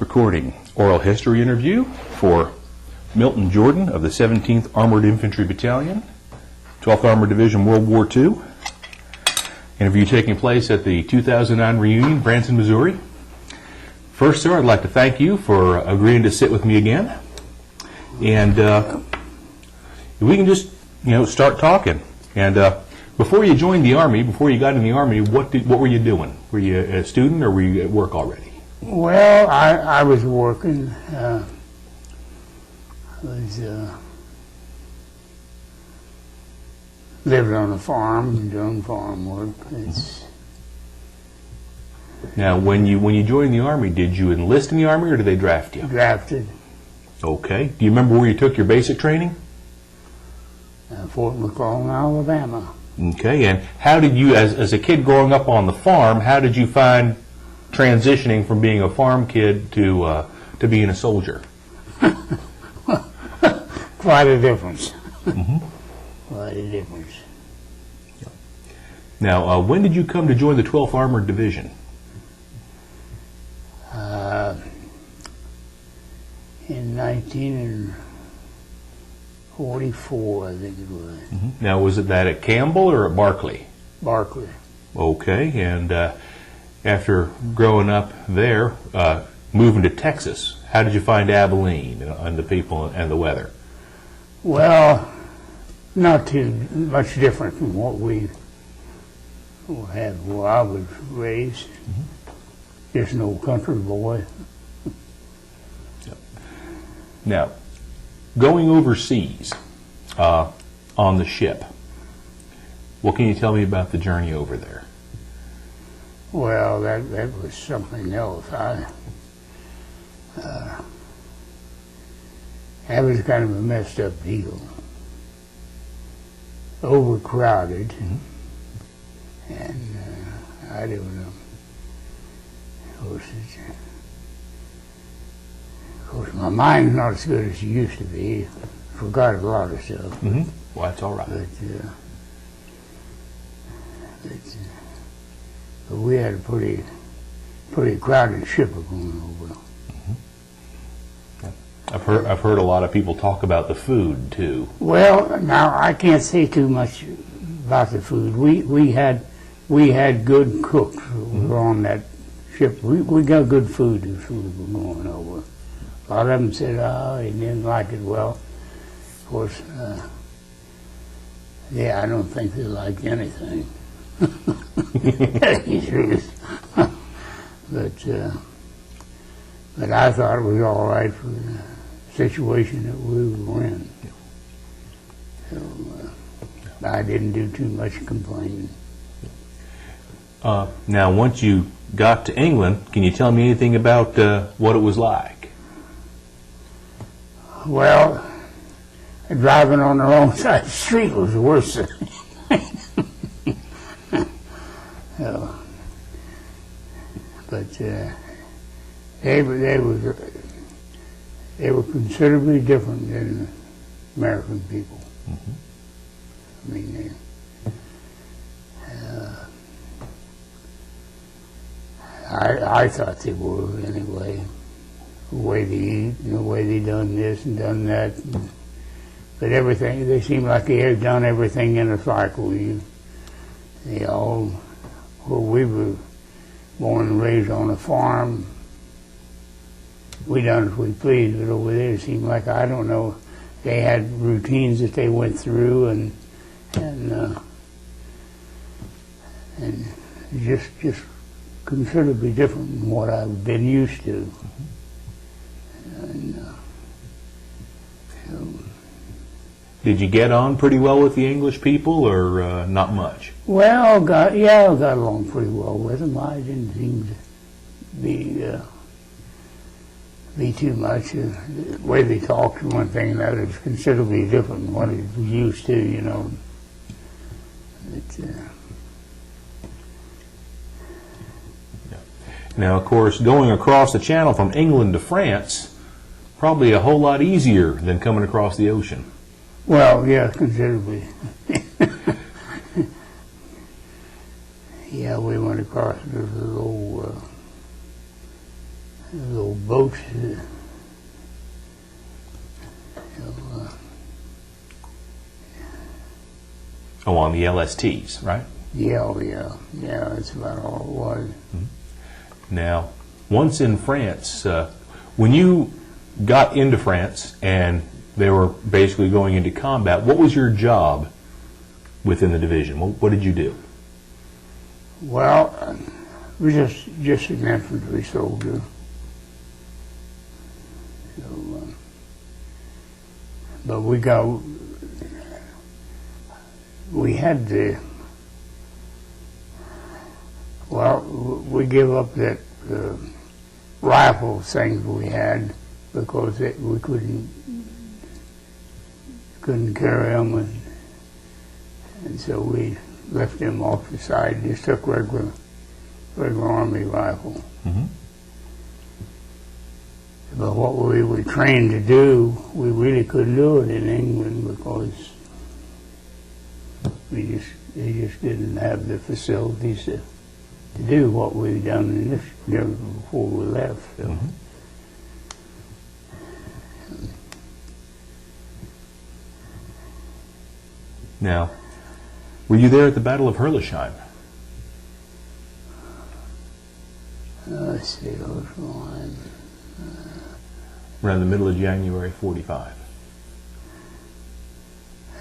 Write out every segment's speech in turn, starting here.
recording. Oral history interview for Milton Jordan of the 17th Armored Infantry Battalion, 12th Armored Division, World War II. Interview taking place at the 2009 reunion, Branson, Missouri. First, sir, I'd like to thank you for agreeing to sit with me again. And we can just, start talking. And before you joined the Army, before you got in the Army, what were you doing? Were you a student or were you at work already? Well, I was working. I was living on a farm and doing farm work. Now, when you joined the Army, did you enlist in the Army or did they draft you? Drafted. Okay. Do you remember where you took your basic training? Fort McClellan, Alabama. Okay. And how did you, as a kid growing up on the farm, how did you find transitioning from being a farm kid to being a soldier? Quite a difference. Mm-hmm. Quite a difference. Now, when did you come to join the 12th Armored Division? In 1944, I think it was. Mm-hmm. Now, was it that at Campbell or at Barclay? Barclay. Okay, and after growing up there, moving to Texas, how did you find Abilene and the people and the weather? Well, not too much different from what we had where I was raised. Mm-hmm. Just an old country boy. Yep. Now, going overseas on the ship, what can you tell me about the journey over there? Well, that was something else. That was kind of a messed up deal. Overcrowded, mm-hmm. and I don't know. Of course, my mind's not as good as it used to be. Forgot a lot of stuff. Mm-hmm. Well, that's all right. But we had a pretty crowded ship going over. Mm-hmm. I've heard a lot of people talk about the food too. Well, now I can't say too much about the food. We had good cooks who were on that ship. We got good food as we were going over. A lot of them said, they didn't like it. Well, of course, I don't think they liked anything. But I thought it was all right for the situation that we were in. So I didn't do too much complaining. Now, once you got to England, can you tell me anything about what it was like? Well, driving on the wrong side of the street was the worst thing. But they were considerably different than American people. Mm-hmm. I mean, I thought they were anyway. The way they eat, and the way they done this and done that. But everything, they seemed like they had done everything in a cycle. Where we were born and raised on a farm, we done as we pleased, but over there it seemed like, I don't know, they had routines that they went through and just considerably different than what I've been used to. And, Did you get on pretty well with the English people, or not much? well, I got along pretty well with them. I didn't seem to be too much. The way they talked and one thing and that is considerably different than what I was used to, Now, of course, going across the channel from England to France, probably a whole lot easier than coming across the ocean. Well, yeah, considerably. Yeah, we went across this little little boats. Oh, on the LSTs, right? Yeah, that's about all it was. Now, once in France, when you got into France and they were basically going into combat, what was your job within the division? What did you do? Well, we just an infantry soldier. So, but we had to, well, we give up that rifle things we had because we couldn't carry them, and so we left them off the side. Just took regular army rifle. Mm-hmm. But what we were trained to do, we really couldn't do it in England because they just didn't have the facilities to do what we've done in this before we left. So. Mm-hmm. Now, were you there at the Battle of Herlisheim? Let's see, what's going Around the middle of January 45.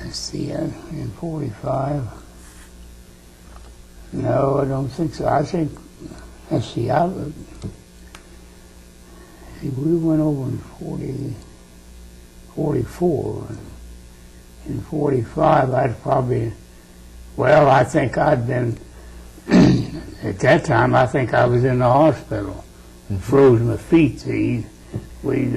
Let's see, in 45. No, I don't think so. I think, let's see, we went over in 44. In 45, I'd probably, well, I think I'd been, at that time, I think I was in the hospital. Froze my feet, see. We'd,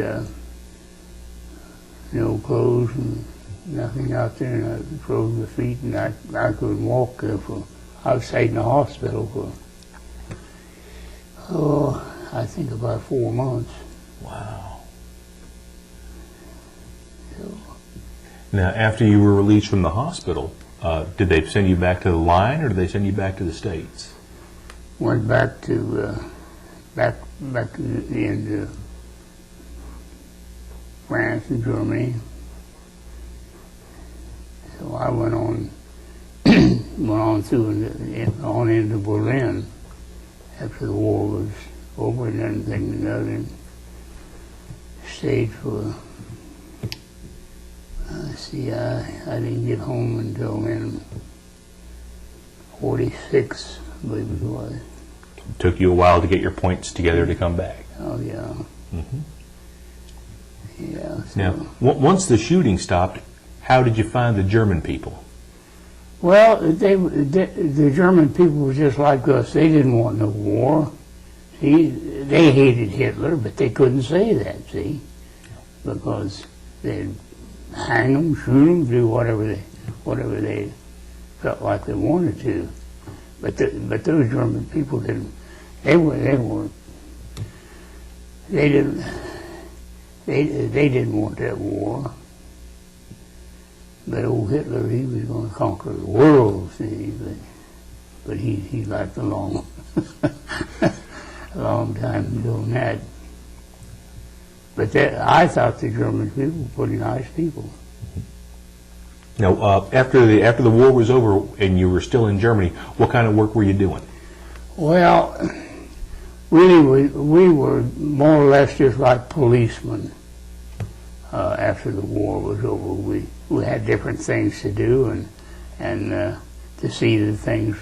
no clothes and nothing out there, and I froze my feet, and I couldn't walk there I was stayed in the hospital for, I think about 4 months. Wow. So, Now, after you were released from the hospital, did they send you back to the line, or did they send you back to the States? went back to back into France and Germany. So I went on through on into Berlin after the war was over, and then things and stayed for. See, I didn't get home until in 46, I believe it was. It took you a while to get your points together to come back. Oh yeah. Mm-hmm. Yeah. So. Now, once the shooting stopped, how did you find the German people? Well, the German people were just like us. They didn't want no war. See, they hated Hitler, but they couldn't say that. See, because they'd hang them, shoot them, do whatever they felt like they wanted to. But those German people didn't. They didn't want that war. But old Hitler, he was going to conquer the world, see, but he liked a long time doing that. But I thought the German people were pretty nice people. Now, after the war was over and you were still in Germany, what kind of work were you doing? Well, really, we were more or less just like policemen. After the war was over, we had different things to do, and to see that things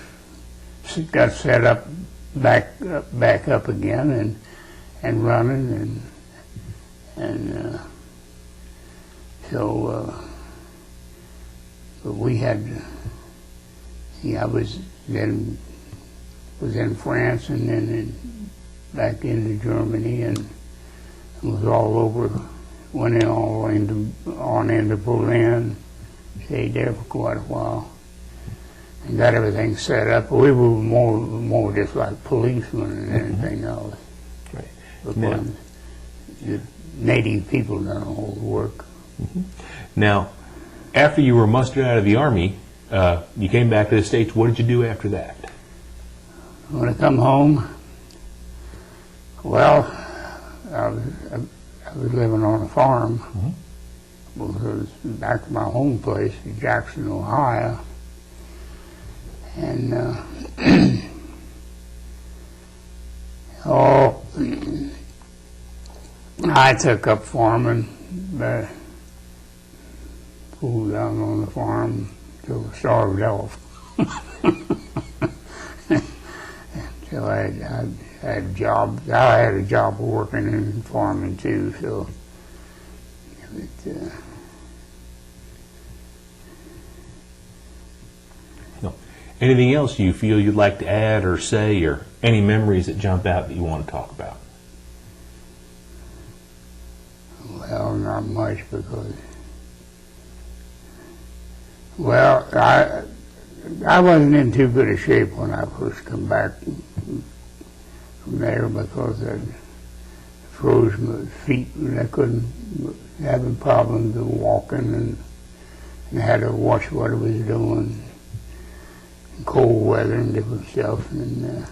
got set up back up again and running, and so but we had. See, I was in France and then back into Germany and was all over. Went on into Berlin, stayed there for quite a while, and got everything set up. We were more just like policemen than anything else. Right. Because the native people done all the work. Mm-hmm. Now, after you were mustered out of the Army, you came back to the States. What did you do after that? When I come home, well, I was living on a farm. Because back to my home place in Jackson, Ohio, and I took up farming, pulled down on the farm till I starved off. So I had a job. I had a job working in farming too. So. No. Anything else you feel you'd like to add or say, or any memories that jump out that you want to talk about? Well, not much because, well, I wasn't in too good a shape when I first come back from there because I froze my feet and I couldn't, having problems with walking and had to watch what I was doing, in cold weather and different stuff, and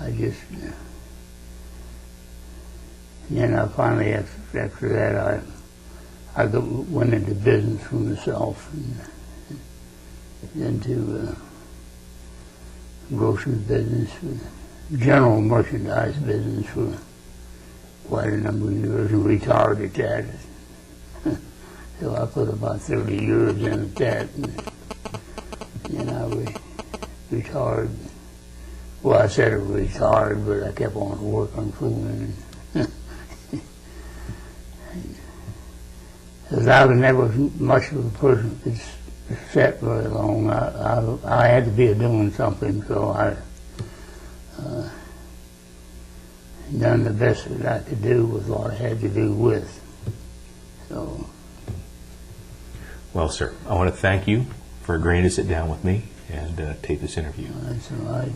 I just, then I finally, after that, I went into business for myself and into grocery business, general merchandise business for quite a number of years and retired at that. So I put about 30 years in at that, and then I retired. Well, I said I retired, but I kept on working for them. Because I was never much of a person that sat very long. I had to be doing something, so I done the best that I could do with what I had to do with. So. Well, sir, I want to thank you for agreeing to sit down with me and take this interview. That's all right.